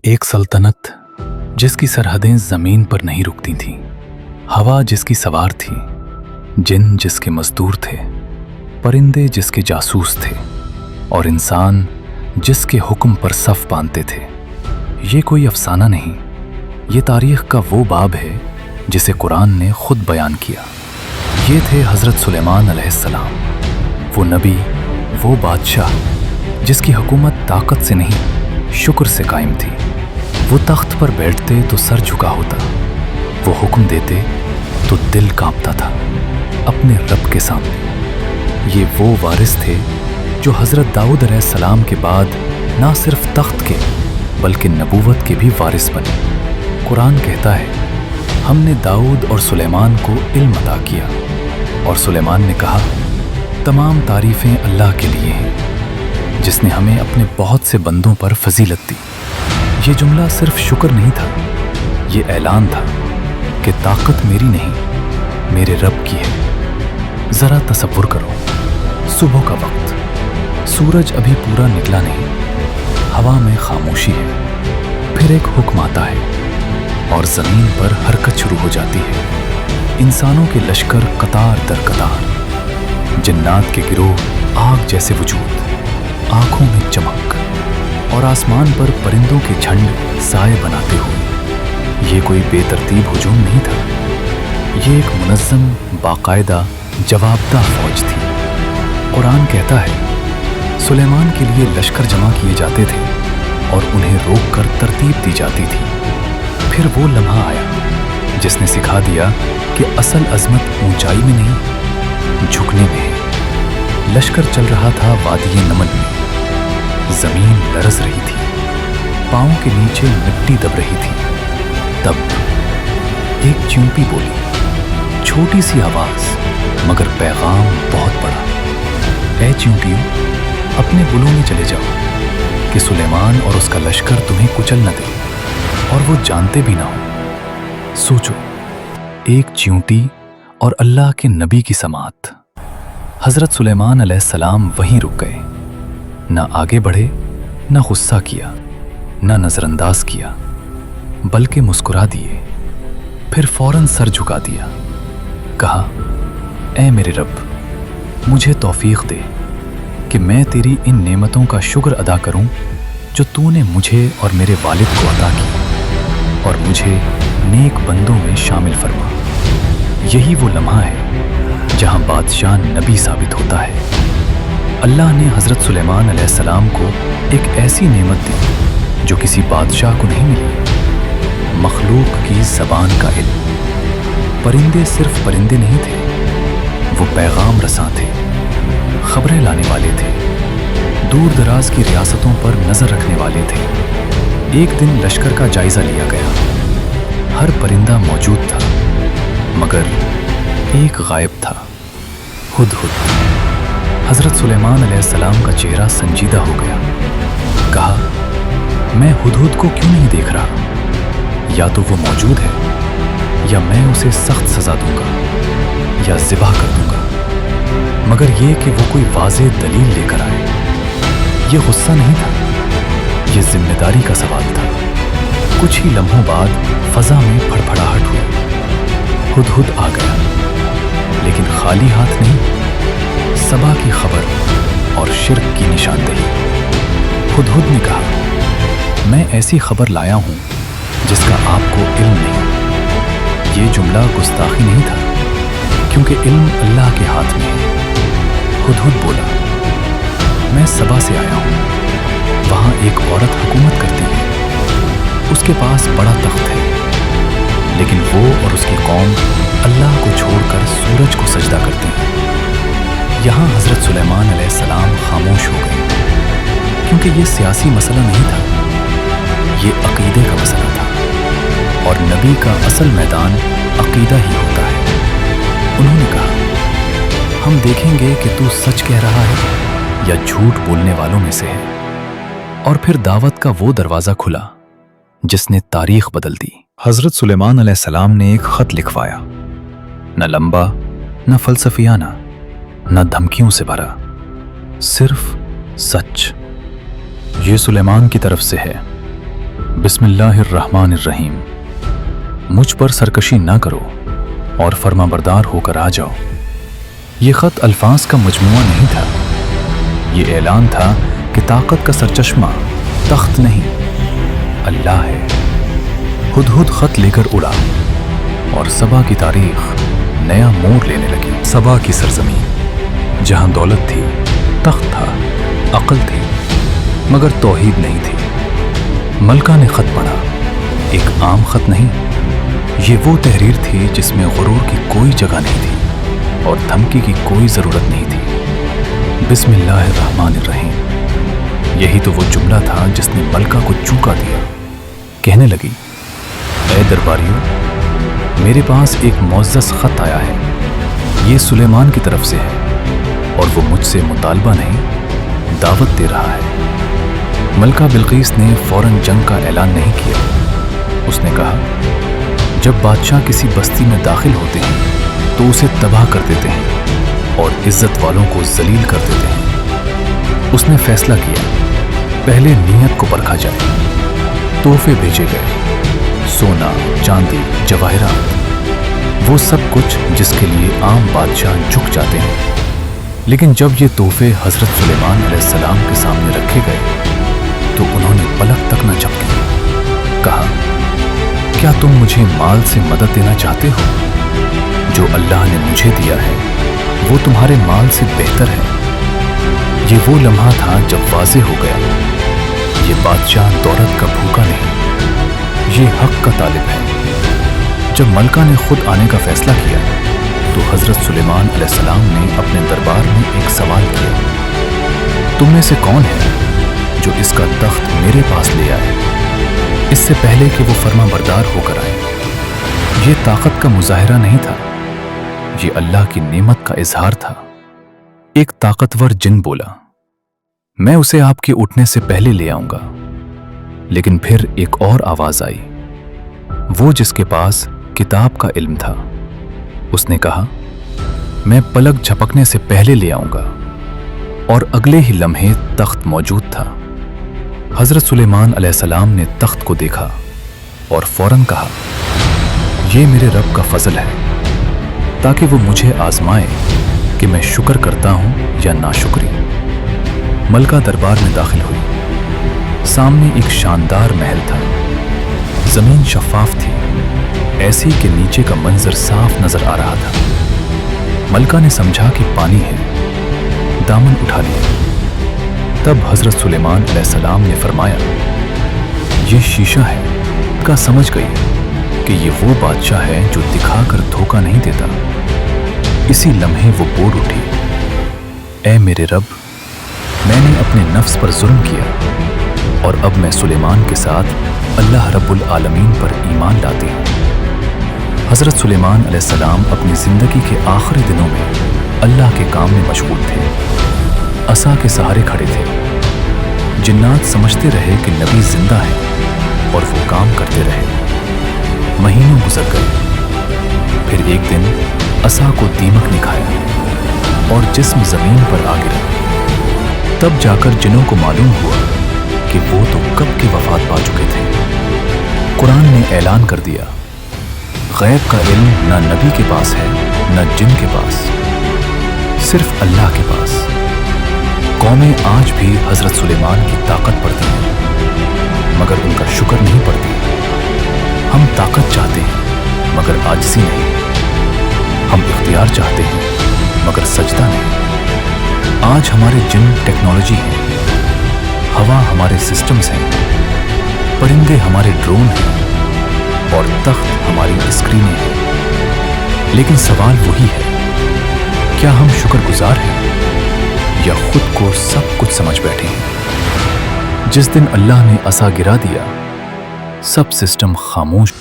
एक सल्तनत जिसकी सरहदें ज़मीन पर नहीं रुकती थीं, हवा जिसकी सवार थी, जिन जिसके मजदूर थे, परिंदे जिसके जासूस थे और इंसान जिसके हुक्म पर सफ बांधते थे। ये कोई अफसाना नहीं, ये तारीख का वो बाब है जिसे कुरान ने खुद बयान किया। ये थे हज़रत सुलेमान अलैहिस्सलाम, वो नबी, वो बादशाह जिसकी हुकूमत ताकत से नहीं शुक्र से कायम थी। वो तख्त पर बैठते तो सर झुका होता, वो हुक्म देते तो दिल कांपता था अपने रब के सामने। ये वो वारिस थे जो हज़रत दाऊद अलैहिस्सलाम के बाद ना सिर्फ तख्त के बल्कि नबूवत के भी वारिस बने। कुरान कहता है, हमने दाऊद और सुलेमान को इल्म अता किया और सुलेमान ने कहा, तमाम तारीफ़ें अल्लाह के लिए हैं जिसने हमें अपने बहुत से बंदों पर फजीलत दी। ये जुमला सिर्फ शुक्र नहीं था, ये ऐलान था कि ताकत मेरी नहीं मेरे रब की है। ज़रा तसव्वुर करो, सुबह का वक्त, सूरज अभी पूरा निकला नहीं, हवा में खामोशी है, फिर एक हुक्म आता है और ज़मीन पर हरकत शुरू हो जाती है। इंसानों के लश्कर कतार दर कतार, जिन्नात के गिरोह आग जैसे वजूद, आंखों में चमक और आसमान पर परिंदों के झंड साए बनाते हुए। ये कोई बेतरतीब हुजूम नहीं था, ये एक मुनज़्ज़म बाकायदा जवाबदा फौज थी। कुरान कहता है, सुलेमान के लिए लश्कर जमा किए जाते थे और उन्हें रोक कर तरतीब दी जाती थी। फिर वो लम्हा आया जिसने सिखा दिया कि असल अज़मत ऊंचाई में नहीं झुकने में है। लश्कर चल रहा था वादी नमन में, ज़मीन लरज़ रही थी, पाँव के नीचे मिट्टी दब रही थी। तब एक चींटी बोली, छोटी सी आवाज़ मगर पैगाम बहुत बड़ा। ऐ चींटियों, अपने बुलों में चले जाओ कि सुलेमान और उसका लश्कर तुम्हें कुचल न दे और वो जानते भी ना हो। सोचो, एक चींटी और अल्लाह के नबी की समात। हज़रत सुलेमान अलैहिस्सलाम वहीं रुक गए, ना आगे बढ़े, ना गुस्सा किया, ना नज़रअंदाज किया, बल्कि मुस्कुरा दिए। फिर फौरन सर झुका दिया, कहा, ऐ मेरे रब, मुझे तौफीक दे कि मैं तेरी इन नेमतों का शुक्र अदा करूं जो तूने मुझे और मेरे वालिद को अता की, और मुझे नेक बंदों में शामिल फरमा। यही वो लम्हा है जहां बादशाह नबी साबित होता है। अल्लाह ने हज़रत सुलेमान अलैहिस्सलाम को एक ऐसी नेमत दी जो किसी बादशाह को नहीं मिली, मखलूक की ज़बान का इल्म। परिंदे सिर्फ परिंदे नहीं थे, वो पैगाम रसां थे, खबरें लाने वाले थे, दूर दराज की रियासतों पर नज़र रखने वाले थे। एक दिन लश्कर का जायज़ा लिया गया, हर परिंदा मौजूद था मगर एक गायब था, हुदहुद। हज़रत सुलेमान अलैहिस्सलाम का चेहरा संजीदा हो गया। कहा, मैं हुदहुद को क्यों नहीं देख रहा? या तो वो मौजूद है या मैं उसे सख्त सज़ा दूंगा या ज़िबा कर दूंगा, मगर ये कि वो कोई वाज़ेह दलील लेकर आए। ये गुस्सा नहीं था, ये जिम्मेदारी का सवाल था। कुछ ही लम्हों बाद फ़ज़ा में फड़फड़ाहट हुई, हुदहुद आ गया, लेकिन खाली हाथ नहीं, सबा की खबर और शिर्क की निशानदेही। हुदहुद ने कहा, मैं ऐसी खबर लाया हूं जिसका आपको इल्म नहीं। ये जुमला गुस्ताखी नहीं था, क्योंकि इल्म अल्लाह के हाथ में है। हुदहुद बोला, मैं सबा से आया हूं, वहां एक औरत हुकूमत करती है, उसके पास बड़ा तख्त है, लेकिन वो और उसकी कौम अल्लाह को छोड़कर सूरज को सजदा करते हैं। यहाँ हज़रत सुलेमान अलैहिस्सलाम खामोश हो गए, क्योंकि ये सियासी मसला नहीं था, ये अक़ीदे का मसला था, और नबी का असल मैदान अक़ीदा ही होता है। उन्होंने कहा, हम देखेंगे कि तू सच कह रहा है या झूठ बोलने वालों में से है। और फिर दावत का वो दरवाज़ा खुला जिसने तारीख बदल दी। हज़रत सुलेमान अलैहिस्सलाम ने एक ख़त लिखवाया, न लंबा, न फ़लसफ़ियाना, न धमकियों से भरा, सिर्फ सच। ये सुलेमान की तरफ से है, बिस्मिल्लाहिर्रहमानिर्रहीम। मुझ पर सरकशी ना करो और फर्माबरदार होकर आ जाओ। ये ख़त अल्फाज का मजमुआ नहीं था, ये ऐलान था कि ताकत का सरचश्मा तख्त नहीं अल्लाह है। हुदहुद ख़त लेकर उड़ा और सबा की तारीख नया मोड़ लेने लगी। सबा की सरजमीन जहां दौलत थी, तख्त था, अक्ल थी, मगर तौहीद नहीं थी। मलका ने ख़त पढ़ा, एक आम ख़त नहीं, ये वो तहरीर थी जिसमें गुरूर की कोई जगह नहीं थी और धमकी की कोई ज़रूरत नहीं थी। बिस्मिल्लाहिर्रहमानिर्रहीम, यही तो वो जुमला था जिसने मलका को चूका दिया। कहने लगी, ऐ दरबारियों, मेरे पास एक मुअज़्ज़ज़ ख़त आया है, ये सुलेमान की तरफ से है और वो मुझसे मुतालबा नहीं, दावत दे रहा है। मलका बिल्कीस ने फ़ौरन जंग का ऐलान नहीं किया। उसने कहा, जब बादशाह किसी बस्ती में दाखिल होते हैं तो उसे तबाह कर देते हैं और इज़्ज़त वालों को ज़लील कर देते हैं। उसने फैसला किया, पहले नीयत को परखा जाए। तोहफे भेजे गए, सोना, चांदी, जवाहरात, वो सब कुछ जिसके लिए आम बादशाह झुक जाते हैं। लेकिन जब ये तोहफे हज़रत सुलेमान अलैहिस्सलाम के सामने रखे गए तो उन्होंने पलक तक न झपकी। कहा, क्या तुम मुझे माल से मदद देना चाहते हो? जो अल्लाह ने मुझे दिया है वो तुम्हारे माल से बेहतर है। ये वो लम्हा था जब वाज़े हो गया, ये बादशाह दौलत का भूखा नहीं, ये हक का तालिब है। जब मलका ने खुद आने का फैसला किया तो हज़रत सुलेमान अलैहिस्सलाम ने अपने दरबार में एक सवाल किया, तुम में से कौन है जो इसका तख्त मेरे पास ले आए इससे पहले कि वो फर्माबरदार होकर आए? ये ताकत का मुजाहिरा नहीं था, ये अल्लाह की नेमत का इजहार था। एक ताकतवर जिन बोला, मैं उसे आपके उठने से पहले ले आऊंगा। लेकिन फिर एक और आवाज आई, वो जिसके पास किताब का इल्म था। उसने कहा, मैं पलक झपकने से पहले ले आऊंगा। और अगले ही लम्हे तख्त मौजूद था। हज़रत सुलेमान अलैहिस्सलाम ने तख्त को देखा और फौरन कहा, यह मेरे रब का फजल है ताकि वो मुझे आजमाए कि मैं शुक्र करता हूं या नाशुक्री। मलका दरबार में दाखिल हुई। सामने एक शानदार महल था, जमीन शफाफ थी, ऐसी कि नीचे का मंजर साफ नजर आ रहा था। मलका ने समझा कि पानी है, दामन उठा लिया। तब हजरत सुलेमान अलैहिस्सलाम ने फरमाया, ये शीशा है। का समझ गई कि ये वो बादशाह है जो दिखाकर धोखा नहीं देता। इसी लम्हे वो बोल उठी, ऐ मेरे रब, मैंने अपने नफ्स पर जुल्म किया और अब मैं सुलेमान के साथ अल्लाह रब्बुल आलमीन पर ईमान लाती हूँ। हज़रत सुलेमान अलैहिस्सलाम अपनी ज़िंदगी के आखिरी दिनों में अल्लाह के काम में मशगूल थे। असा के सहारे खड़े थे। जिन्नात समझते रहे कि नबी जिंदा है और वो काम करते रहे। महीनों गुजर गए। फिर एक दिन असा को दीमक ने खाया और जिस्म ज़मीन पर आ गिरा। तब जाकर जिन्नों को मालूम हुआ कि वो तो कब की वफात पा चुके थे। कुरान ने ऐलान कर दिया, गैब का इल्म न नबी के पास है न जिन के पास, सिर्फ अल्लाह के पास। कौमें आज भी हजरत सुलेमान की ताकत पढ़ती हैं मगर उनका शुक्र नहीं पढ़ती। हम ताकत चाहते हैं मगर आजिज़ी नहीं। हम इख्तियार चाहते हैं मगर सजदा नहीं। आज हमारे जिन टेक्नोलॉजी हैं, हवा हमारे सिस्टम्स हैं, परिंदे हमारे ड्रोन हैं और तख्त हमारी स्क्रीनें हैं। लेकिन सवाल वही है, क्या हम शुक्रगुजार हैं या खुद को सब कुछ समझ बैठे हैं? जिस दिन अल्लाह ने असा गिरा दिया, सब सिस्टम खामोश।